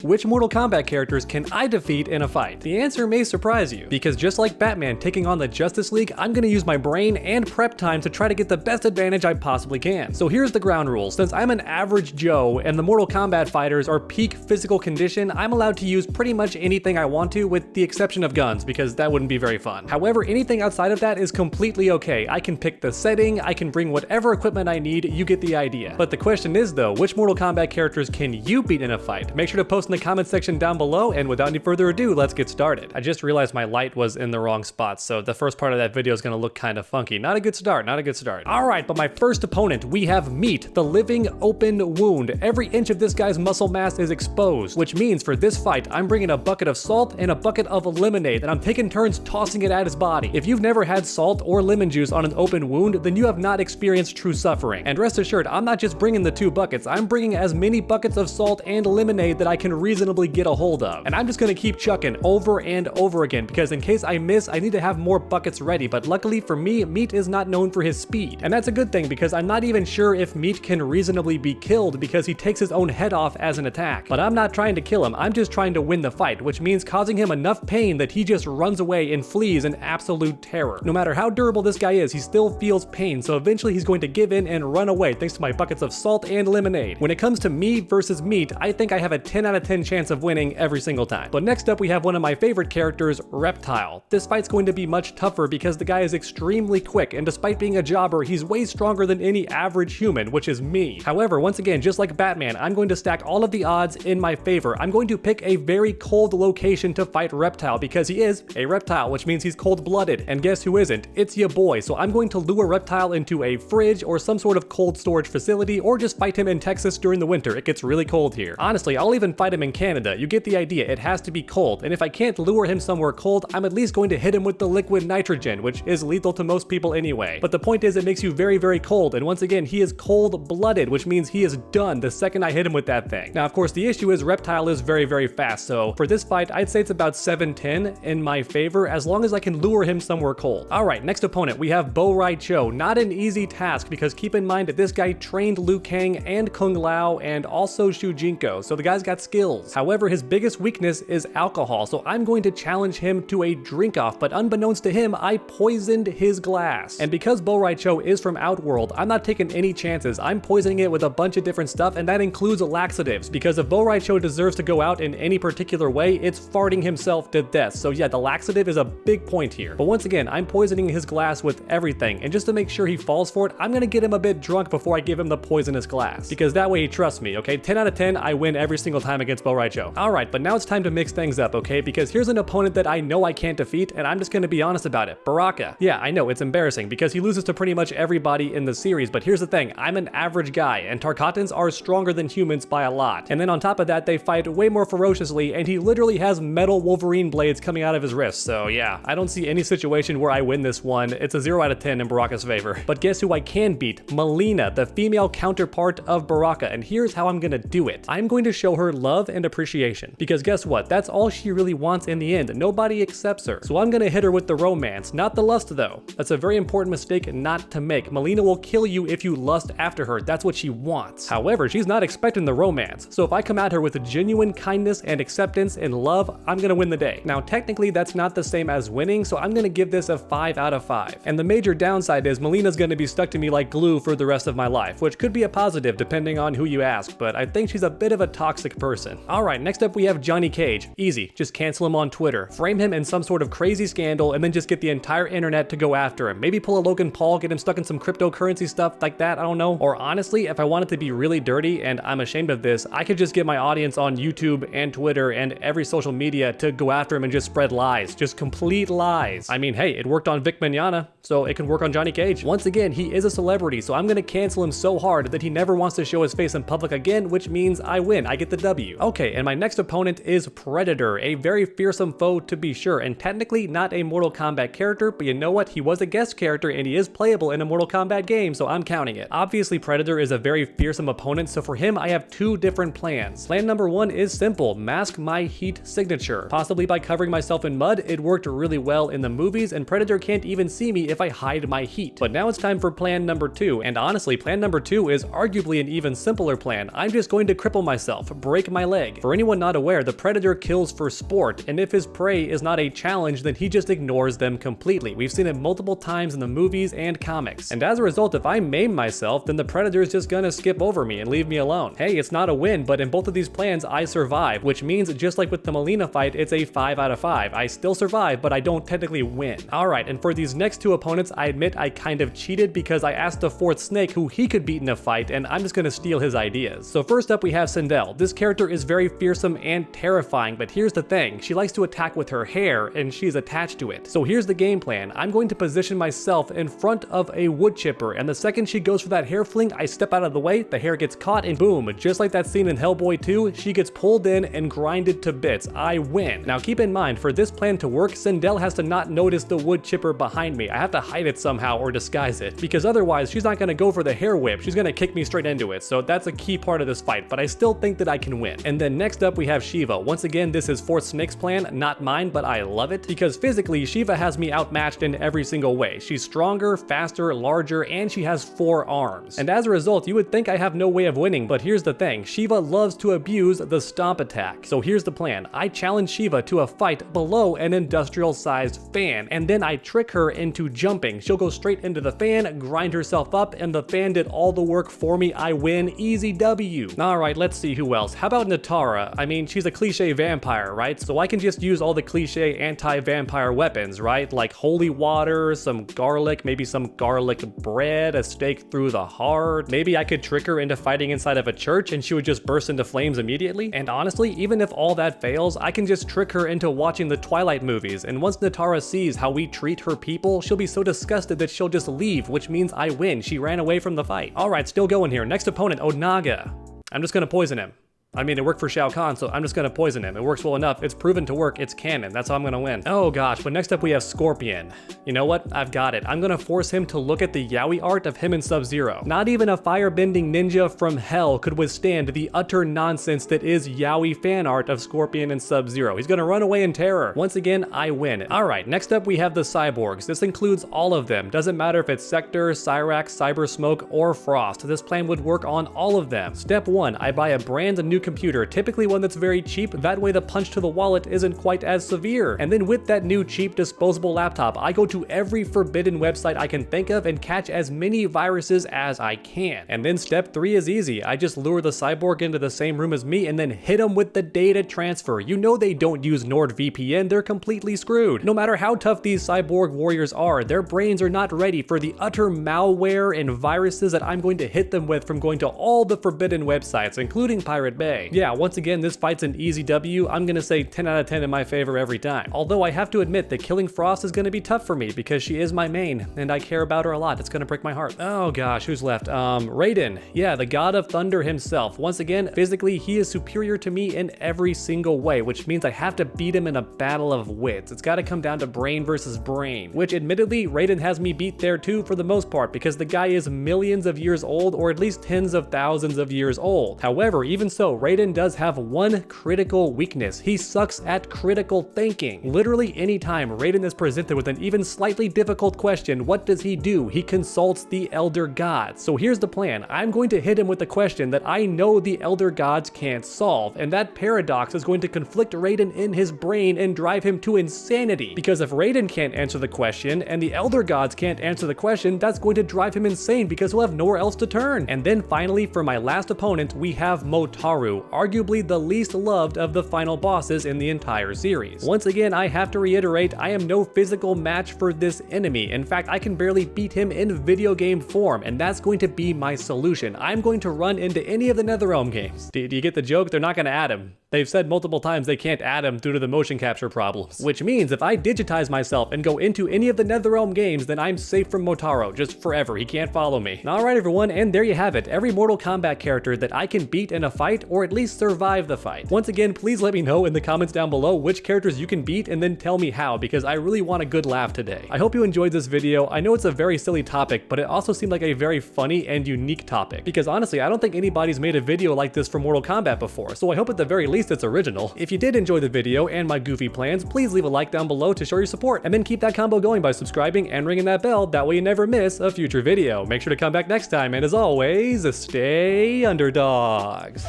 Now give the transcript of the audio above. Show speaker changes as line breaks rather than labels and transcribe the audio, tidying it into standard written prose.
Which Mortal Kombat characters can I defeat in a fight? The answer may surprise you, because just like Batman taking on the Justice League, I'm gonna use my brain and prep time to try to get the best advantage I possibly can. So here's the ground rules. Since I'm an average Joe and the Mortal Kombat fighters are peak physical condition, I'm allowed to use pretty much anything I want to, with the exception of guns, because that wouldn't be very fun. However, anything outside of that is completely okay. I can pick the setting, I can bring whatever equipment I need, you get the idea. But the question is though, which Mortal Kombat characters can you beat in a fight? Make sure to post in the comment section down below, and without any further ado, let's get started. I just realized my light was in the wrong spot, so the first part of that video is gonna look kind of funky. Not a good start, not a good start. Alright, but my first opponent, we have Meat, the living open wound. Every inch of this guy's muscle mass is exposed, which means for this fight, I'm bringing a bucket of salt and a bucket of lemonade, and I'm taking turns tossing it at his body. If you've never had salt or lemon juice on an open wound, then you have not experienced true suffering. And rest assured, I'm not just bringing the two buckets, I'm bringing as many buckets of salt and lemonade that I can reasonably get a hold of. And I'm just gonna keep chucking over and over again, because in case I miss, I need to have more buckets ready. But luckily for me, Meat is not known for his speed. And that's a good thing, because I'm not even sure if Meat can reasonably be killed, because he takes his own head off as an attack. But I'm not trying to kill him, I'm just trying to win the fight, which means causing him enough pain that he just runs away and flees in absolute terror. No matter how durable this guy is, he still feels pain, so eventually he's going to give in and run away thanks to my buckets of salt and lemonade. When it comes to me versus Meat, I think I have a 10 out of 10 chance of winning every single time. But next up we have one of my favorite characters, Reptile. This fight's going to be much tougher because the guy is extremely quick, and despite being a jobber, he's way stronger than any average human, which is me. However, once again, just like Batman, I'm going to stack all of the odds in my favor. I'm going to pick a very cold location to fight Reptile, because he is a reptile, which means he's cold-blooded. And guess who isn't? It's ya boy. So I'm going to lure Reptile into a fridge or some sort of cold storage facility, or just fight him in Texas during the winter. It gets really cold here. Honestly, I'll even fight him in Canada. You get the idea. It has to be cold. And if I can't lure him somewhere cold, I'm at least going to hit him with the liquid nitrogen, which is lethal to most people anyway. But the point is, it makes you very, very cold. And once again, he is cold-blooded, which means he is done the second I hit him with that thing. Now, of course, the issue is Reptile is very, very fast. So for this fight, I'd say it's about 7-10 in my favor, as long as I can lure him somewhere cold. Alright, next opponent, we have Rai Cho. Not an easy task, because keep in mind that this guy trained Liu Kang and Kung Lao and also Shu Jinko, so the guy's got skills. However, his biggest weakness is alcohol, so I'm going to challenge him to a drink-off, but unbeknownst to him, I poisoned his glass. And because Rai Cho is from Outworld, I'm not taking any chances. I'm poisoning it with a bunch of different stuff, and that includes laxatives, because if Rai Cho deserves to go out in any particular way, it's farting himself to death. So yeah, the laxative is a big point here. But once again, I'm poisoning his glass with everything, and just to make sure he falls for it, I'm gonna get him a bit drunk before I give him the poisonous glass, because that way he trusts me, okay? 10 out of 10, I win every single time against Rai Cho. Alright, but now it's time to mix things up, okay? Because here's an opponent that I know I can't defeat, and I'm just gonna be honest about it. Baraka. Yeah, I know, it's embarrassing, because he loses to pretty much everybody in the series, but here's the thing, I'm an average guy, and Tarkatans are stronger than humans by a lot. And then on top of that, they fight way more ferociously, and he literally has metal Wolverine blades coming out of his wrists. So yeah, I don't see any situation where I win this one. It's a 0 out of 10 in Baraka's favor. But guess who I can beat? Mileena, the female counterpart of Baraka, and here's how I'm gonna do it. I'm going to show her love and appreciation, because guess what? That's all she really wants in the end. Nobody accepts her. So I'm gonna hit her with the romance, not the lust though. That's a very important mistake not to make. Mileena will kill you if you lust after her. That's what she wants. However, she's not expecting the romance. So if I come at her with genuine kindness and acceptance and love, I'm gonna win the day. Now, technically that's not the same as winning, so I'm gonna give this a 5 out of 5. And the major downside is Mileena's gonna be stuck to me like glue for the rest of my life, which could be a positive depending on who you ask, but I think she's a bit of a toxic person. Alright, next up we have Johnny Cage. Easy, just cancel him on Twitter. Frame him in some sort of crazy scandal and then just get the entire internet to go after him. Maybe pull a Logan Paul, get him stuck in some cryptocurrency stuff like that, I don't know. Or honestly, if I wanted to be really dirty, and I'm ashamed of this, I could just get my audience on YouTube and Twitter and every social media to go after him and just spread lies. Just complete lies. I mean, hey, it worked on Vic Mignogna, so it can work on Johnny Cage. Once again, he is a celebrity, so I'm gonna cancel him so hard that he never wants to show his face in public again, which means I win. I get the W. Okay, and my next opponent is Predator, a very fearsome foe to be sure, and technically not a Mortal Kombat character, but you know what? He was a guest character and he is playable in a Mortal Kombat game, so I'm counting it. Obviously, Predator is a very fearsome opponent, so for him, I have two different plans. Plan number one is simple: mask my heat signature. Possibly by covering myself in mud. It worked really well in the movies, and Predator can't even see me if if I hide my heat. But now it's time for plan number 2, and honestly, plan number 2 is arguably an even simpler plan. I'm just going to cripple myself, break my leg. For anyone not aware, the predator kills for sport, and if his prey is not a challenge, then he just ignores them completely. We've seen it multiple times in the movies and comics. And as a result, if I maim myself, then the predator is just gonna skip over me and leave me alone. Hey, it's not a win, but in both of these plans, I survive, which means just like with the Mileena fight, it's a 5 out of 5. I still survive, but I don't technically win. Alright, and for these next 2 opponents, I admit I kind of cheated because I asked the 4th snake who he could beat in a fight, and I'm just gonna steal his ideas. So first up we have Sindel. This character is very fearsome and terrifying, but here's the thing, she likes to attack with her hair, and she's attached to it. So here's the game plan. I'm going to position myself in front of a wood chipper, and the second she goes for that hair fling, I step out of the way, the hair gets caught, and boom, just like that scene in Hellboy 2, she gets pulled in and grinded to bits. I win. Now keep in mind, for this plan to work, Sindel has to not notice the wood chipper behind me. I have to hide it somehow or disguise it, because otherwise she's not gonna go for the hair whip, she's gonna kick me straight into it. So that's a key part of this fight, but I still think that I can win. And then next up we have Sheeva. Once again, this is 4th Snake's plan, not mine, but I love it, because physically Sheeva has me outmatched in every single way. She's stronger, faster, larger, and she has 4 arms. And as a result, you would think I have no way of winning, but here's the thing, Sheeva loves to abuse the stomp attack. So here's the plan. I challenge Sheeva to a fight below an industrial-sized fan, and then I trick her into jumping. She'll go straight into the fan, grind herself up, and the fan did all the work for me. I win. Easy W. Alright, let's see who else. How about Motaro? I mean, she's a cliche vampire, right? So I can just use all the cliche anti-vampire weapons, right? Like holy water, some garlic, maybe some garlic bread, a stake through the heart. Maybe I could trick her into fighting inside of a church and she would just burst into flames immediately. And honestly, even if all that fails, I can just trick her into watching the Twilight movies. And once Motaro sees how we treat her people, she'll be so disgusted that she'll just leave, which means I win. She ran away from the fight. Alright, still going here. Next opponent, Onaga. I'm just gonna poison him. I mean, it worked for Shao Kahn, so I'm just gonna poison him. It works well enough. It's proven to work. It's canon. That's how I'm gonna win. Oh gosh, but next up we have Scorpion. You know what? I've got it. I'm gonna force him to look at the yaoi art of him and Sub-Zero. Not even a firebending ninja from hell could withstand the utter nonsense that is yaoi fan art of Scorpion and Sub-Zero. He's gonna run away in terror. Once again, I win. Alright, next up we have the cyborgs. This includes all of them. Doesn't matter if it's Sector, Cyrax, Cyber Smoke, or Frost. This plan would work on all of them. Step 1, I buy a brand new computer, typically one that's very cheap, that way the punch to the wallet isn't quite as severe. And then with that new cheap disposable laptop, I go to every forbidden website I can think of and catch as many viruses as I can. And then step 3 is easy. I just lure the cyborg into the same room as me and then hit them with the data transfer. You know they don't use NordVPN, they're completely screwed. No matter how tough these cyborg warriors are, their brains are not ready for the utter malware and viruses that I'm going to hit them with from going to all the forbidden websites, including Pirate Bay. Yeah, once again, this fight's an easy W. I'm gonna say 10 out of 10 in my favor every time. Although I have to admit that killing Frost is gonna be tough for me because she is my main and I care about her a lot. It's gonna break my heart. Oh gosh, who's left? Raiden. Yeah, the god of thunder himself. Once again, physically, he is superior to me in every single way, which means I have to beat him in a battle of wits. It's gotta come down to brain versus brain, which admittedly, Raiden has me beat there too for the most part because the guy is millions of years old or at least tens of thousands of years old. However, even so, Raiden does have one critical weakness. He sucks at critical thinking. Literally anytime Raiden is presented with an even slightly difficult question, what does he do? He consults the Elder Gods. So here's the plan. I'm going to hit him with a question that I know the Elder Gods can't solve, and that paradox is going to conflict Raiden in his brain and drive him to insanity. Because if Raiden can't answer the question, and the Elder Gods can't answer the question, that's going to drive him insane because he'll have nowhere else to turn. And then finally, for my last opponent, we have Motaro, arguably the least loved of the final bosses in the entire series. Once again, I have to reiterate, I am no physical match for this enemy. In fact, I can barely beat him in video game form, and that's going to be my solution. I'm going to run into any of the NetherRealm games. Do you get the joke? They're not going to add him. They've said multiple times they can't add him due to the motion capture problems. Which means if I digitize myself and go into any of the NetherRealm games, then I'm safe from Motaro, just forever. He can't follow me. Alright everyone, and there you have it. Every Mortal Kombat character that I can beat in a fight, or at least survive the fight. Once again, please let me know in the comments down below which characters you can beat and then tell me how, because I really want a good laugh today. I hope you enjoyed this video. I know it's a very silly topic, but it also seemed like a very funny and unique topic. Because honestly, I don't think anybody's made a video like this for Mortal Kombat before, so I hope at the very least least it's original. If you did enjoy the video and my goofy plans, please leave a like down below to show your support, and then keep that combo going by subscribing and ringing that bell, that way you never miss a future video. Make sure to come back next time, and as always, stay underdogs.